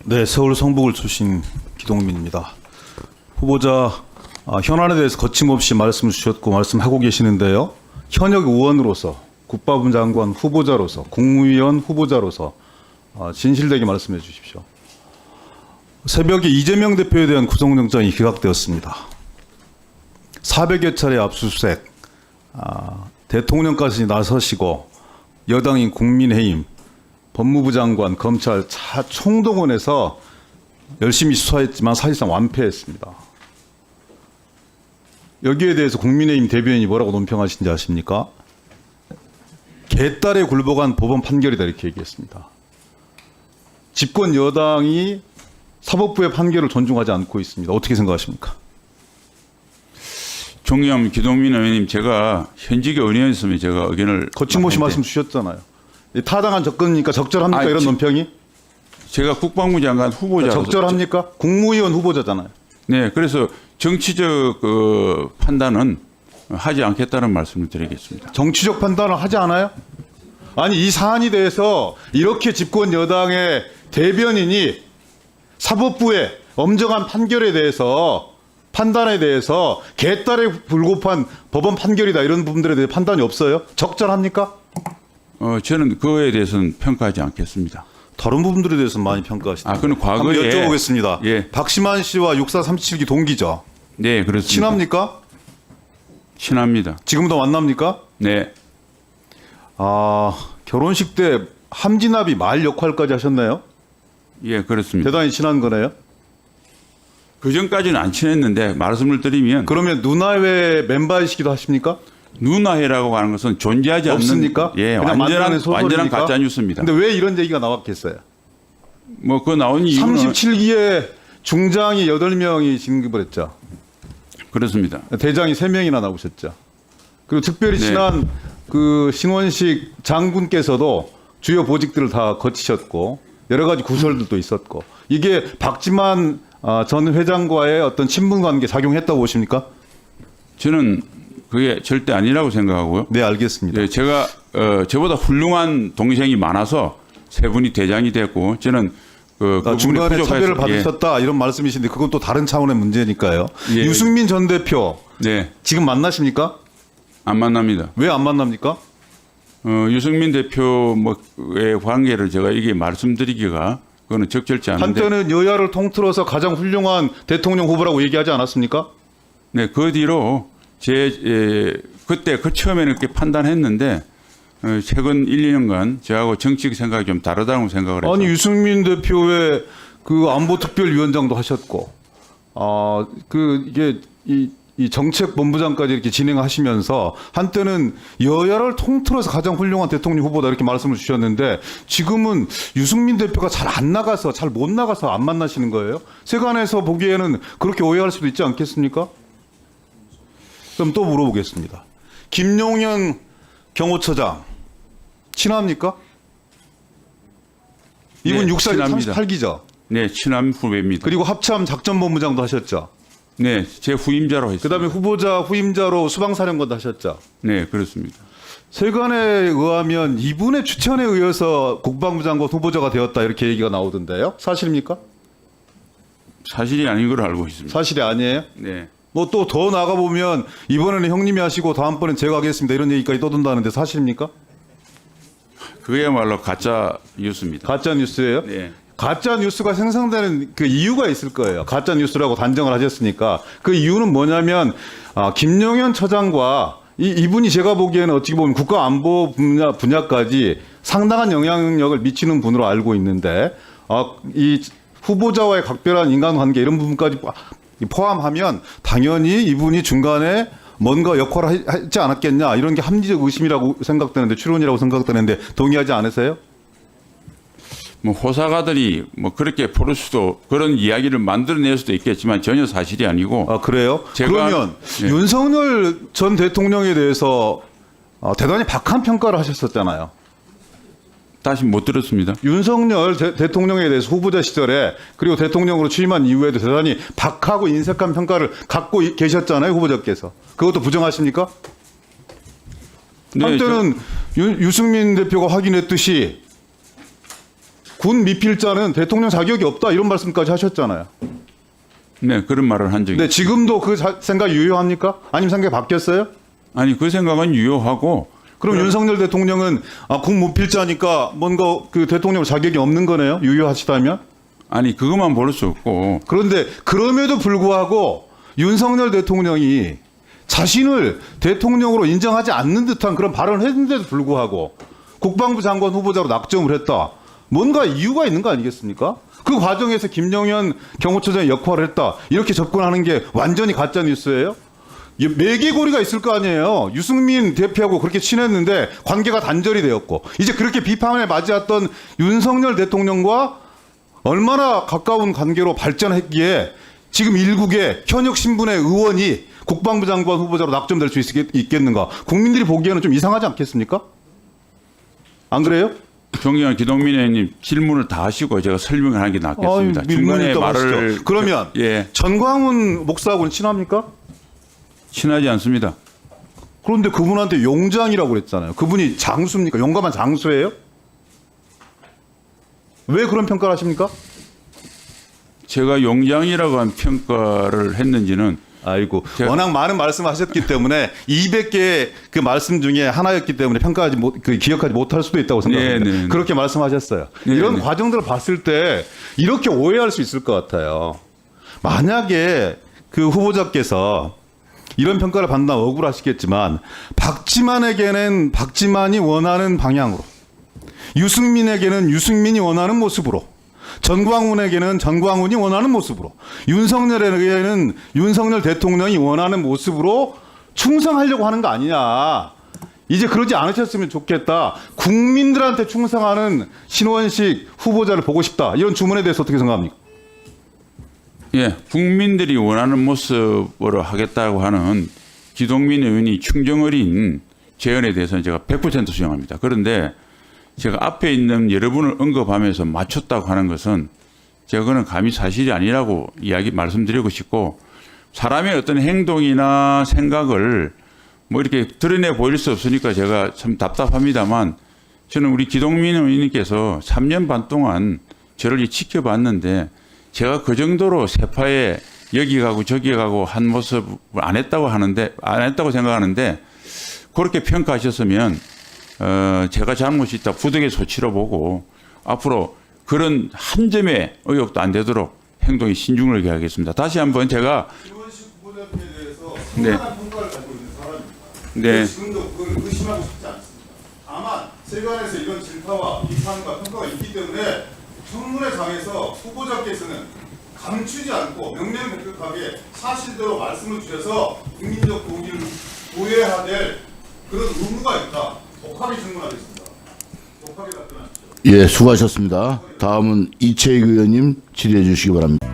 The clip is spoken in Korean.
네, 서울 성북을 출신 기동민입니다. 후보자 현안에 대해서 거침없이 말씀 주셨고 말씀하고 계시는데요. 현역 의원으로서 국방부 장관 후보자로서 국무위원 후보자로서 진실되게 말씀해 주십시오. 새벽에 이재명 대표에 대한 구속영장이 기각되었습니다. 400여 차례 압수수색, 대통령까지 나서시고 여당인 국민의힘, 법무부 장관, 검찰 총동원해서 열심히 수사했지만 사실상 완패했습니다. 여기에 대해서 국민의힘 대변인이 뭐라고 논평하신지 아십니까? 개딸에 굴복한 법원 판결이다 이렇게 얘기했습니다. 집권 여당이 사법부의 판결을 존중하지 않고 있습니다. 어떻게 생각하십니까? 존경하는 기동민 의원님, 제가 현직의 의원이었으면 제가 의견을 거침없이 말씀 주셨잖아요. 타당한 접근이니까 적절합니까? 이런 논평이? 제가 국방부 장관 후보자로서 적절합니까? 국무위원 후보자잖아요. 네, 그래서 정치적 판단은 하지 않겠다는 말씀을 드리겠습니다. 정치적 판단을 하지 않아요? 아니 이 사안에 대해서 이렇게 집권 여당의 대변인이 사법부의 엄정한 판결에 대해서 판단에 대해서 개딸에 불급한 법원 판결이다 이런 부분들에 대해 판단이 없어요? 적절합니까? 저는 그거에 대해서는 평가하지 않겠습니다. 다른 부분들에 대해서는 많이 평가하시죠. 그건 과거에 한번 여쭤보겠습니다. 예. 박심환 씨와 6437기 동기죠. 네, 그렇습니다. 친합니까? 친합니다. 지금도 만납니까? 네. 결혼식 때 함진아비 말 역할까지 하셨나요? 예, 그렇습니다. 대단히 친한 거네요. 그 전까지는 안 친했는데 말씀을 드리면 그러면 누나회 멤버이시기도 하십니까? 누나회라고 하는 것은 존재하지 않는 없습니까? 예, 그냥 만드는 완전한 소설입니까? 가짜 뉴스입니다. 근데 왜 이런 얘기가 나왔겠어요? 뭐 그 나온 이유는 37기에 중장이 8명이 진급을 했죠. 그렇습니다. 대장이 3명이나 나오셨죠. 그리고 특별히 네. 친한 그 신원식 장군께서도 주요 보직들을 다 거치셨고 여러 가지 구설들도 있었고 이게 박지만 전 회장과의 어떤 친분 관계 작용했다고 보십니까? 저는 그게 절대 아니라고 생각하고요. 네, 알겠습니다. 예, 제가 저보다 훌륭한 동생이 많아서 세 분이 대장이 됐고 저는 그분이 중간에 부족해서- 차별을 받으셨다 이런 말씀이신데 그건 또 다른 차원의 문제니까요. 예. 유승민 전 대표 네, 지금 만나십니까? 안 만납니다. 왜 안 만납니까? 유승민 대표의 관계를 제가 이게 말씀드리기가 그거는 적절치 않은데. 한때는 여야를 통틀어서 가장 훌륭한 대통령 후보라고 얘기하지 않았습니까? 네, 그 뒤로 그때 그 처음에는 그렇게 판단했는데 최근 1, 2년간 저하고 정치적 생각이 좀 다르다고 생각을 해서. 아니 유승민 대표의 그 안보특별위원장도 하셨고, 이게 이 정책본부장까지 이렇게 진행하시면서 한때는 여야를 통틀어서 가장 훌륭한 대통령 후보다 이렇게 말씀을 주셨는데 지금은 유승민 대표가 잘 안 나가서 잘 못 나가서 안 만나시는 거예요? 세간에서 보기에는 그렇게 오해할 수도 있지 않겠습니까? 그럼 또 물어보겠습니다. 김용현 경호처장 친합니까? 이분 네, 64 친합니다. 38기죠. 네, 친한 후배입니다. 그리고 합참 작전본부장도 하셨죠. 네, 제 후임자로 했습니다. 그다음에 후보자 후임자로 수방사령관도 하셨죠. 네, 그렇습니다. 세간에 의하면 이분의 추천에 의해서 국방부 장관 후보자가 되었다 이렇게 얘기가 나오던데요. 사실입니까? 사실이 아닌 걸 알고 있습니다. 사실이 아니에요? 네. 뭐 또 더 나가 보면 이번에는 형님이 하시고 다음번엔 제가 하겠습니다 이런 얘기까지 떠든다는데 사실입니까? 그야말로 가짜 뉴스입니다. 가짜 뉴스예요? 네. 가짜 뉴스가 생성되는 그 이유가 있을 거예요. 가짜 뉴스라고 단정을 하셨으니까 그 이유는 뭐냐면 김용현 처장과 이분이 제가 보기에는 어떻게 보면 국가안보 분야까지 상당한 영향력을 미치는 분으로 알고 있는데 이 후보자와의 각별한 인간관계 이런 부분까지 포함하면 당연히 이분이 중간에 뭔가 역할을 하지 않았겠냐 이런 게 합리적 의심이라고 생각되는데 추론이라고 생각되는데 동의하지 않으세요? 뭐 호사가들이 뭐 그렇게 부를 수도 그런 이야기를 만들어낼 수도 있겠지만 전혀 사실이 아니고. 그래요? 그러면 네. 윤석열 전 대통령에 대해서 대단히 박한 평가를 하셨었잖아요. 다시 못 들었습니다. 윤석열 대통령에 대해서 후보자 시절에 그리고 대통령으로 취임한 이후에도 대단히 박하고 인색한 평가를 갖고 계셨잖아요. 후보자께서. 그것도 부정하십니까? 네, 한때는 유승민 대표가 확인했듯이 군 미필자는 대통령 자격이 없다 이런 말씀까지 하셨잖아요. 네, 그런 말을 한 적이. 근데 지금도 그 생각 유효합니까? 아니면 생각이 바뀌었어요? 아니 그 생각은 유효하고. 그럼 윤석열 대통령은 군 무필자니까 뭔가 그 대통령 자격이 없는 거네요? 유효하시다면? 아니 그것만 볼 수 없고. 그런데 그럼에도 불구하고 윤석열 대통령이 자신을 대통령으로 인정하지 않는 듯한 그런 발언을 했는데도 불구하고 국방부 장관 후보자로 낙점을 했다. 뭔가 이유가 있는 거 아니겠습니까? 그 과정에서 김영현 경호처장의 역할을 했다. 이렇게 접근하는 게 완전히 가짜 뉴스예요? 매개고리가 있을 거 아니에요. 유승민 대표하고 그렇게 친했는데 관계가 단절이 되었고 이제 그렇게 비판을 맞이했던 윤석열 대통령과 얼마나 가까운 관계로 발전했기에 지금 일국의 현역 신분의 의원이 국방부 장관 후보자로 낙점될 수 있겠는가? 국민들이 보기에는 좀 이상하지 않겠습니까? 안 그래요? 존경한 기동민 의원님 질문을 다 하시고 제가 설명을 하는 게 낫겠습니다. 중간에 말을 하시죠. 그러면 예, 전광훈 목사하고는 친합니까? 친하지 않습니다. 그런데 그분한테 용장이라고 그랬잖아요. 그분이 장수입니까? 용감한 장수예요? 왜 그런 평가를 하십니까? 제가 용장이라고 한 평가를 했는지는 아이고 워낙 많은 말씀하셨기 때문에 200개의 그 말씀 중에 하나였기 때문에 기억하지 못할 수도 있다고 생각합니다. 네, 네. 그렇게 말씀하셨어요. 네, 이런 네. 과정들을 봤을 때 이렇게 오해할 수 있을 것 같아요. 만약에 그 후보자께서 이런 평가를 받는다면 억울하시겠지만 박지만에게는 박지만이 원하는 방향으로, 유승민에게는 유승민이 원하는 모습으로, 전광훈에게는 전광훈이 원하는 모습으로, 윤석열에게는 윤석열 대통령이 원하는 모습으로 충성하려고 하는 거 아니냐. 이제 그러지 않으셨으면 좋겠다. 국민들한테 충성하는 신원식 후보자를 보고 싶다. 이런 주문에 대해서 어떻게 생각합니까? 예, 국민들이 원하는 모습으로 하겠다고 하는 기동민 의원이 충정 어린 제언에 대해서는 제가 100% 수용합니다. 그런데 제가 앞에 있는 여러분을 언급하면서 맞췄다고 하는 것은 제가 그는 감히 사실이 아니라고 말씀드리고 싶고, 사람의 어떤 행동이나 생각을 뭐 이렇게 드러내 보일 수 없으니까 제가 참 답답합니다만, 저는 우리 기동민 의원님께서 3년 반 동안 저를 지켜봤는데 제가 그 정도로 세파에 여기 가고 저기 가고 한 모습을 안 했다고 생각하는데, 그렇게 평가하셨으면 제가 잘못이 있다 부득이 소치로 보고 앞으로 그런 한 점의 의혹도 안 되도록 행동에 신중을 기하겠습니다. 다시 한번 제가 신원식 후보자에 대해서 네. 상당한 평가를 가지고 있는 사람입니다. 네. 지금도 그걸 의심하고 싶지 않습니다. 다만 세간에서 이런 질타와 비판과 평가가 있기 때문에 청문회 장에서 후보자께서는 감추지 않고 명명백백하게 사실대로 말씀을 주셔서 국민적 동의를 보여야 될 그런 의무가 있다. 독하게 질문하겠습니다. 독하게 답변하십시오. 예, 수고하셨습니다. 다음은 이채익 의원님 질의해 주시기 바랍니다.